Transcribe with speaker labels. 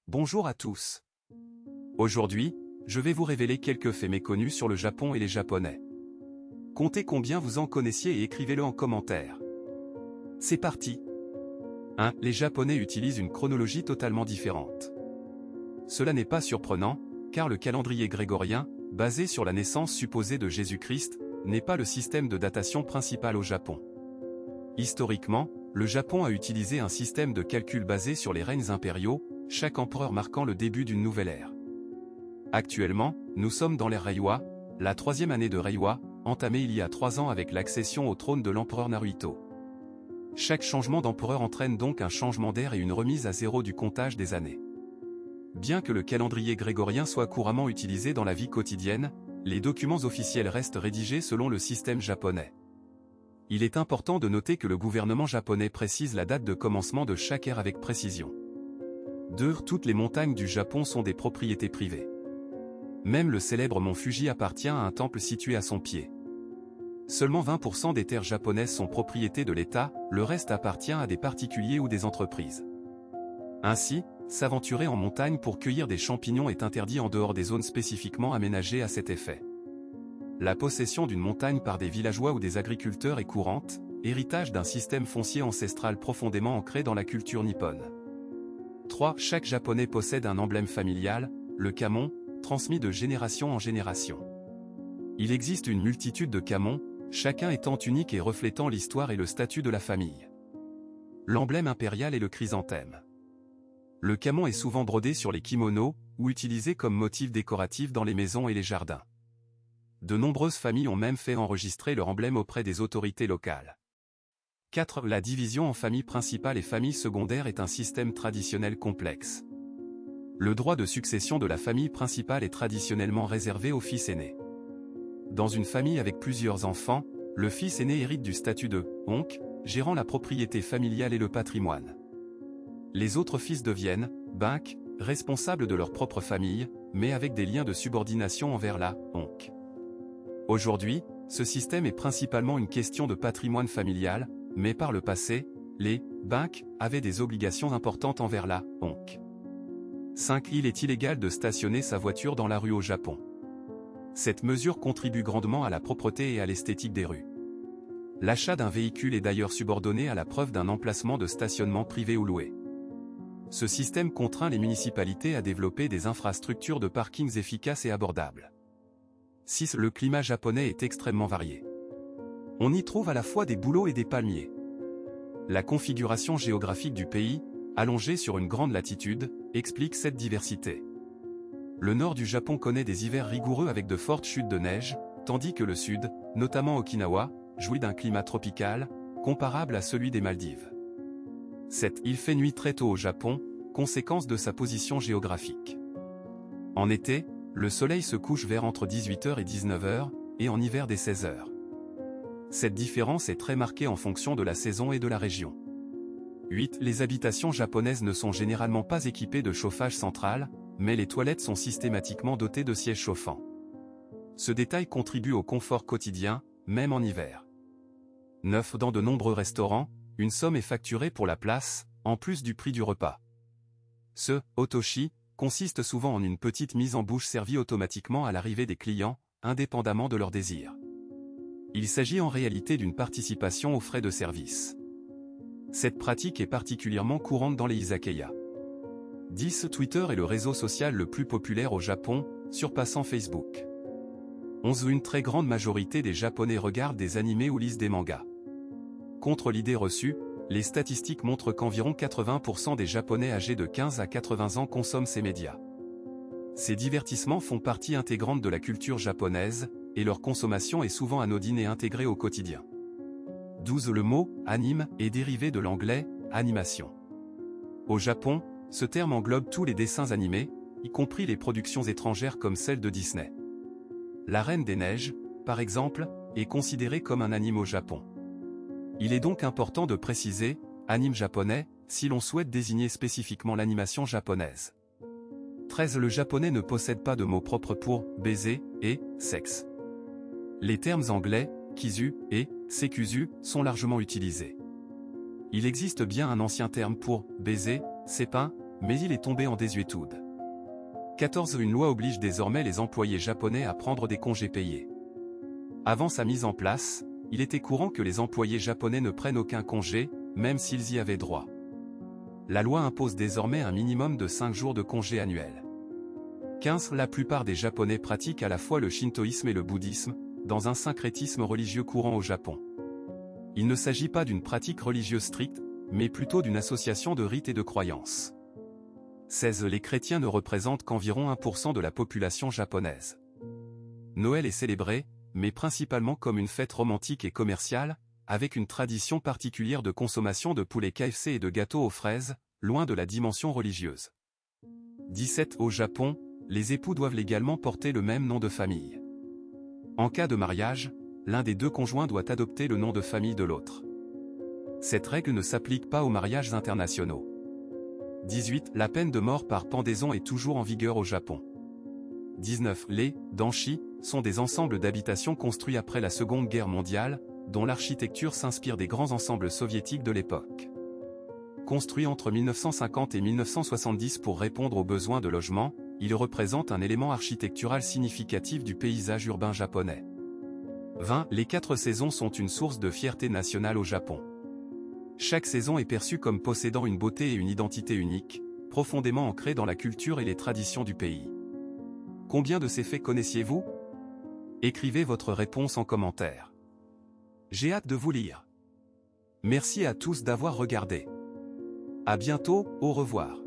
Speaker 1: Bonjour à tous. Aujourd'hui, je vais vous révéler quelques faits méconnus sur le Japon et les Japonais. Comptez combien vous en connaissiez et écrivez-le en commentaire. C'est parti. 1. Les Japonais utilisent une chronologie totalement différente. Cela n'est pas surprenant, car le calendrier grégorien, basé sur la naissance supposée de Jésus-Christ, n'est pas le système de datation principal au Japon. Historiquement, le Japon a utilisé un système de calcul basé sur les règnes impériaux, chaque empereur marquant le début d'une nouvelle ère. Actuellement, nous sommes dans l'ère Reiwa, la troisième année de Reiwa, entamée il y a 3 ans avec l'accession au trône de l'empereur Naruhito. Chaque changement d'empereur entraîne donc un changement d'ère et une remise à zéro du comptage des années. Bien que le calendrier grégorien soit couramment utilisé dans la vie quotidienne, les documents officiels restent rédigés selon le système japonais. Il est important de noter que le gouvernement japonais précise la date de commencement de chaque ère avec précision. 2. Toutes les montagnes du Japon sont des propriétés privées. Même le célèbre mont Fuji appartient à un temple situé à son pied. Seulement 20% des terres japonaises sont propriété de l'État, le reste appartient à des particuliers ou des entreprises. Ainsi, s'aventurer en montagne pour cueillir des champignons est interdit en dehors des zones spécifiquement aménagées à cet effet. La possession d'une montagne par des villageois ou des agriculteurs est courante, héritage d'un système foncier ancestral profondément ancré dans la culture nippone. 3. Chaque Japonais possède un emblème familial, le kamon, transmis de génération en génération. Il existe une multitude de kamons, chacun étant unique et reflétant l'histoire et le statut de la famille. L'emblème impérial est le chrysanthème. Le kamon est souvent brodé sur les kimonos, ou utilisé comme motif décoratif dans les maisons et les jardins. De nombreuses familles ont même fait enregistrer leur emblème auprès des autorités locales. 4. La division en famille principale et famille secondaire est un système traditionnel complexe. Le droit de succession de la famille principale est traditionnellement réservé au fils aîné. Dans une famille avec plusieurs enfants, le fils aîné hérite du statut de « oncle », gérant la propriété familiale et le patrimoine. Les autres fils deviennent « bunk », responsables de leur propre famille, mais avec des liens de subordination envers la « oncle ». Aujourd'hui, ce système est principalement une question de patrimoine familial, mais par le passé, les « bunks » avaient des obligations importantes envers la « oncle ». 5. Il est illégal de stationner sa voiture dans la rue au Japon. Cette mesure contribue grandement à la propreté et à l'esthétique des rues. L'achat d'un véhicule est d'ailleurs subordonné à la preuve d'un emplacement de stationnement privé ou loué. Ce système contraint les municipalités à développer des infrastructures de parkings efficaces et abordables. 6. Le climat japonais est extrêmement varié. On y trouve à la fois des bouleaux et des palmiers. La configuration géographique du pays, allongée sur une grande latitude, explique cette diversité. Le nord du Japon connaît des hivers rigoureux avec de fortes chutes de neige, tandis que le sud, notamment Okinawa, jouit d'un climat tropical, comparable à celui des Maldives. 7. Il fait nuit très tôt au Japon, conséquence de sa position géographique. En été, le soleil se couche vers entre 18h et 19h, et en hiver dès 16h. Cette différence est très marquée en fonction de la saison et de la région. 8. Les habitations japonaises ne sont généralement pas équipées de chauffage central, mais les toilettes sont systématiquement dotées de sièges chauffants. Ce détail contribue au confort quotidien, même en hiver. 9. Dans de nombreux restaurants, une somme est facturée pour la place, en plus du prix du repas. Ce « otoshi » consiste souvent en une petite mise en bouche servie automatiquement à l'arrivée des clients, indépendamment de leur désir. Il s'agit en réalité d'une participation aux frais de service. Cette pratique est particulièrement courante dans les izakaya. 10. Twitter est le réseau social le plus populaire au Japon, surpassant Facebook. 11. Une très grande majorité des Japonais regardent des animés ou lisent des mangas. Contre l'idée reçue, les statistiques montrent qu'environ 80% des Japonais âgés de 15 à 80 ans consomment ces médias. Ces divertissements font partie intégrante de la culture japonaise, et leur consommation est souvent anodine et intégrée au quotidien. 12. Le mot « anime » est dérivé de l'anglais « animation ». Au Japon, ce terme englobe tous les dessins animés, y compris les productions étrangères comme celles de Disney. La Reine des Neiges, par exemple, est considérée comme un anime au Japon. Il est donc important de préciser « anime japonais » si l'on souhaite désigner spécifiquement l'animation japonaise. 13. Le japonais ne possède pas de mots propres pour « baiser » et « sexe ». Les termes anglais « kisu » et « sekusu » sont largement utilisés. Il existe bien un ancien terme pour « baiser », sepin, mais il est tombé en désuétude. 14. Une loi oblige désormais les employés japonais à prendre des congés payés. Avant sa mise en place, il était courant que les employés japonais ne prennent aucun congé, même s'ils y avaient droit. La loi impose désormais un minimum de 5 jours de congé annuel. 15. La plupart des Japonais pratiquent à la fois le shintoïsme et le bouddhisme, dans un syncrétisme religieux courant au Japon. Il ne s'agit pas d'une pratique religieuse stricte, mais plutôt d'une association de rites et de croyances. 16. Les chrétiens ne représentent qu'environ 1% de la population japonaise. Noël est célébré, mais principalement comme une fête romantique et commerciale, avec une tradition particulière de consommation de poulet KFC et de gâteaux aux fraises, loin de la dimension religieuse. 17. Au Japon, les époux doivent légalement porter le même nom de famille. En cas de mariage, l'un des deux conjoints doit adopter le nom de famille de l'autre. Cette règle ne s'applique pas aux mariages internationaux. 18. La peine de mort par pendaison est toujours en vigueur au Japon. 19. Les danshi sont des ensembles d'habitations construits après la Seconde Guerre mondiale, dont l'architecture s'inspire des grands ensembles soviétiques de l'époque. Construits entre 1950 et 1970 pour répondre aux besoins de logement, ils représentent un élément architectural significatif du paysage urbain japonais. 20. Les 4 saisons sont une source de fierté nationale au Japon. Chaque saison est perçue comme possédant une beauté et une identité unique, profondément ancrée dans la culture et les traditions du pays. Combien de ces faits connaissiez-vous? Écrivez votre réponse en commentaire. J'ai hâte de vous lire. Merci à tous d'avoir regardé. À bientôt, au revoir.